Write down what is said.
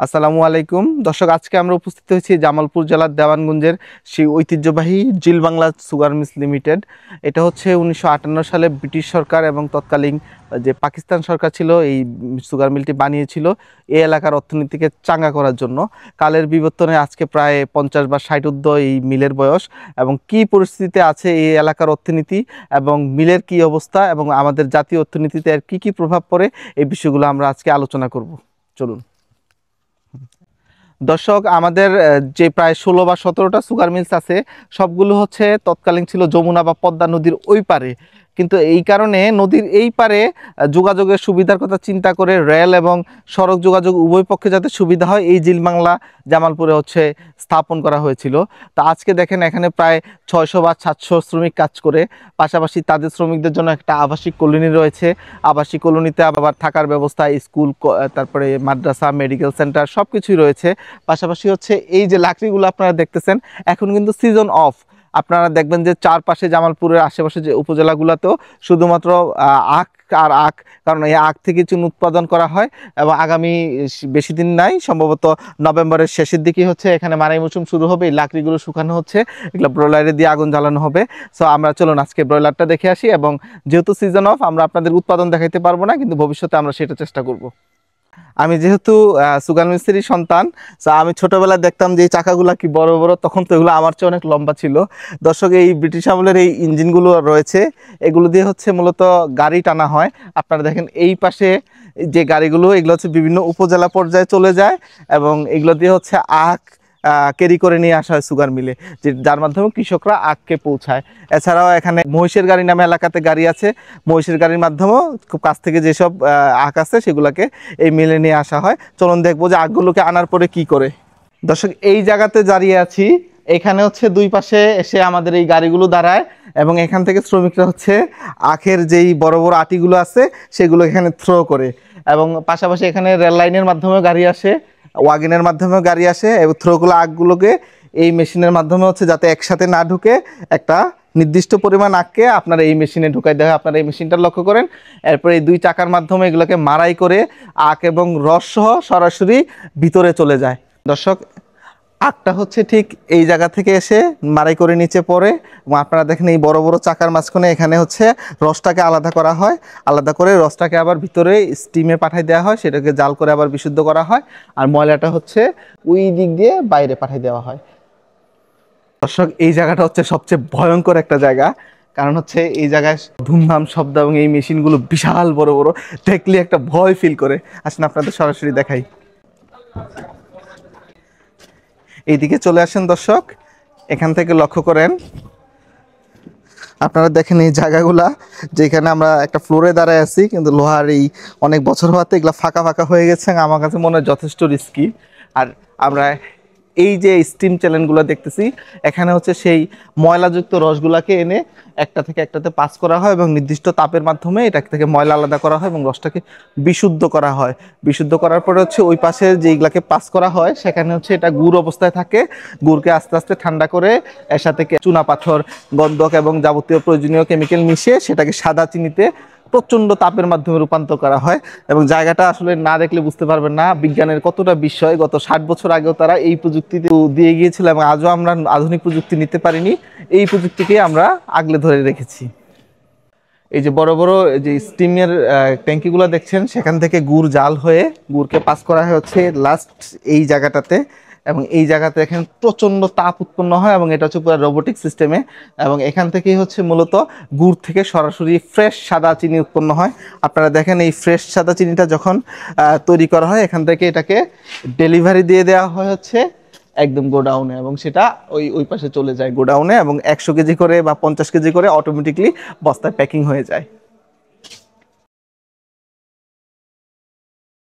আসসালামু আলাইকুম দর্শক, আজকে আমরা উপস্থিত হয়েছি জামালপুর জেলার দেওয়ানগঞ্জের সেই ঐতিহ্যবাহী জিল বাংলা সুগার মিলস লিমিটেড। এটা হচ্ছে 1958 সালে ব্রিটিশ সরকার এবং তৎকালীন যে পাকিস্তান সরকার ছিল এই সুগার মিলটি বানিয়েছিল এই এলাকার অর্থনীতিকে চাঙ্গা করার জন্য। কালের বিবর্তনে আজকে প্রায় 50 বা 60 ঊর্ধ্ব এই মিলের বয়স, এবং কি পরিস্থিতিতে আছে এই এলাকার অর্থনীতি এবং মিলের কি অবস্থা এবং আমাদের জাতীয় অর্থনীতিতে আর কি প্রভাব পড়ে, এই বিষয়গুলো আমরা আজকে আলোচনা করব। চলুন দর্শক, আমাদের যে প্রায় 16 বা 17টা সুগার মিলস আছে, সবগুলো হচ্ছে তৎকালীন ছিল যমুনা বা পদ্মা নদীর ওই পারে। কিন্তু এই কারণে নদীর এই পারে যোগাযোগের সুবিধার কথা চিন্তা করে রেল এবং সড়ক যোগাযোগ উভয় পক্ষে যাতে সুবিধা হয়, এই জিল বাংলা জামালপুরে হচ্ছে স্থাপন করা হয়েছিল। তা আজকে দেখেন এখানে প্রায় 600 বা 700 শ্রমিক কাজ করে, পাশাপাশি তাদের শ্রমিকদের জন্য একটা আবাসিক কলোনি রয়েছে। আবাসিক কলোনিতে আবার থাকার ব্যবস্থা, স্কুল, তারপরে মাদ্রাসা, মেডিকেল সেন্টার সব কিছুই রয়েছে। পাশাপাশি হচ্ছে এই যে লাকড়িগুলো আপনারা দেখতেছেন, এখন কিন্তু সিজন অফ। আপনারা দেখবেন যে চারপাশে জামালপুরের আশেপাশে যে উপজেলাগুলোতেও শুধুমাত্র আখ আর আখ, কারণ এই আখ থেকে চুন উৎপাদন করা হয় এবং আগামী বেশি দিন নাই, সম্ভবত নভেম্বরের শেষের দিকেই হচ্ছে এখানে মারাই মৌসুম শুরু হবে। এই লাকড়িগুলো শুকানো হচ্ছে, এগুলো ব্রয়লারে দিয়ে আগুন জ্বালানো হবে। সো আমরা চলুন আজকে ব্রয়লারটা দেখে আসি, এবং যেহেতু সিজন অফ আমরা আপনাদের উৎপাদন দেখাইতে পারবো না, কিন্তু ভবিষ্যতে আমরা সেটা চেষ্টা করব। আমি যেহেতু সুগার মিস্ত্রির সন্তান, আমি ছোটবেলায় দেখতাম যে এই চাকাগুলো কি বড় বড়, তখন তো এগুলো আমার চেয়ে অনেক লম্বা ছিল। দর্শক, এই ব্রিটিশ আমলের এই ইঞ্জিনগুলো রয়েছে, এগুলো দিয়ে হচ্ছে মূলত গাড়ি টানা হয়। আপনারা দেখেন এই পাশে যে গাড়িগুলো, এগুলো হচ্ছে বিভিন্ন উপজেলা পর্যায়ে চলে যায় এবং এগুলো দিয়ে হচ্ছে আখ ক্যারি করে নিয়ে আসা হয় সুগার মিলে, যে যার মাধ্যমে কৃষকরা আখকে পৌঁছায়। এছাড়াও এখানে মহিষের গাড়ি নামে এলাকাতে গাড়ি আছে, মহিষের গাড়ির মাধ্যমেও খুব কাছ থেকে যেসব আখ আছে সেগুলোকে এই মিলে নিয়ে আসা হয়। চলুন দেখবো যে আখগুলোকে আনার পরে কি করে। দর্শক, এই জায়গাতে দাঁড়িয়ে আছি, এখানে হচ্ছে দুই পাশে এসে আমাদের এই গাড়িগুলো দাঁড়ায় এবং এখান থেকে শ্রমিকরা হচ্ছে আখের যেই বড় বড় আটিগুলো আছে সেগুলো এখানে থ্রো করে, এবং পাশাপাশি এখানে রেল লাইনের মাধ্যমেও গাড়ি আসে, ওয়াগনের মাধ্যমেও গাড়ি আসে, এবং থ্রোগুলো আখগুলোকে এই মেশিনের মাধ্যমে হচ্ছে যাতে একসাথে না ঢুকে একটা নির্দিষ্ট পরিমাণ আখকে আপনারা এই মেশিনে ঢুকাই দেওয়া হয়। আপনারা এই মেশিনটা লক্ষ্য করেন। এরপরে এই দুই চাকার মাধ্যমে এগুলোকে মাড়াই করে আখ এবং রস সহ সরাসরি ভিতরে চলে যায়। দর্শক, আখটা হচ্ছে ঠিক এই জায়গা থেকে এসে মাড়াই করে নিচে পড়ে, এবং আপনারা দেখেন এই বড় বড় চাকার মাঝখানে এখানে হচ্ছে রসটাকে আলাদা করা হয়। আলাদা করে রসটাকে আবার ভিতরে স্টিমে পাঠাই দেওয়া হয়, সেটাকে জাল করে আবার বিশুদ্ধ করা হয়, আর ময়লাটা হচ্ছে ওই দিক দিয়ে বাইরে পাঠিয়ে দেওয়া হয়। দর্শক, এই জায়গাটা হচ্ছে সবচেয়ে ভয়ঙ্কর একটা জায়গা, কারণ হচ্ছে এই জায়গায় ধুমধাম শব্দ এবং এই মেশিনগুলো বিশাল বড় বড়, দেখলে একটা ভয় ফিল করে। আসেন আপনাদের সরাসরি দেখাই। এইদিকে চলে আসেন দর্শক, এখান থেকে লক্ষ্য করেন, আপনারা দেখেন এই জায়গাগুলা, যেখানে আমরা একটা ফ্লোরে দাঁড়ায় আছি, কিন্তু লোহার এই অনেক বছর হওয়াতে এগুলো ফাঁকা ফাঁকা হয়ে গেছে। আমার কাছে মনে হয় যথেষ্ট রিস্কি। আর আমরা এই যে স্টিম চ্যানেলগুলো দেখতেছি, এখানে হচ্ছে সেই ময়লাযুক্ত রসগুলাকে এনে একটা থেকে একটাতে পাস করা হয় এবং নির্দিষ্ট তাপের মাধ্যমে এটা থেকে ময়লা আলাদা করা হয় এবং রসটাকে বিশুদ্ধ করা হয়। বিশুদ্ধ করার পরে হচ্ছে ওই পাশে যেইগুলাকে পাস করা হয় সেখানে হচ্ছে এটা গুড় অবস্থায় থাকে। গুড়কে আস্তে আস্তে ঠান্ডা করে এর সাথে চুনা পাথর, গন্ধক এবং যাবতীয় প্রয়োজনীয় কেমিক্যাল মিশিয়ে সেটাকে সাদা চিনিতে প্রচণ্ড তাপের মাধ্যমে রূপান্তর করা হয়। এবং জায়গাটা আসলে না দেখলে বুঝতে পারবেন না বিজ্ঞানের কতটা বিস্ময়। গত 60 বছর আগেও তারা এই প্রযুক্তিতে দিয়ে গিয়েছিল এবং আজও আমরা আধুনিক প্রযুক্তি নিতে পারিনি, এই প্রযুক্তিকে আমরা আগলে ধরে রেখেছি। এই যে বড় বড় যে স্টিমের ট্যাঙ্কিগুলো দেখছেন, সেখান থেকে গুড় জাল হয়ে গুড়কে পাস করা হয় হচ্ছে লাস্ট এই জায়গাটাতে, এবং এই জায়গাতে এখানে প্রচণ্ড তাপ উৎপন্ন হয় এবং এটা হচ্ছে পুরো রোবোটিক সিস্টেমে। এবং এখান থেকেই হচ্ছে মূলত গুড় থেকে সরাসরি ফ্রেশ সাদা চিনি উৎপন্ন হয়। আপনারা দেখেন এই ফ্রেশ সাদা চিনিটা যখন তৈরি করা হয়, এখান থেকে এটাকে ডেলিভারি দিয়ে দেওয়া হয় হচ্ছে একদম গোডাউনে, এবং সেটা ওই পাশে চলে যায় গোডাউনে, এবং 100 কেজি করে বা 50 কেজি করে অটোমেটিকলি বস্তায় প্যাকিং হয়ে যায়।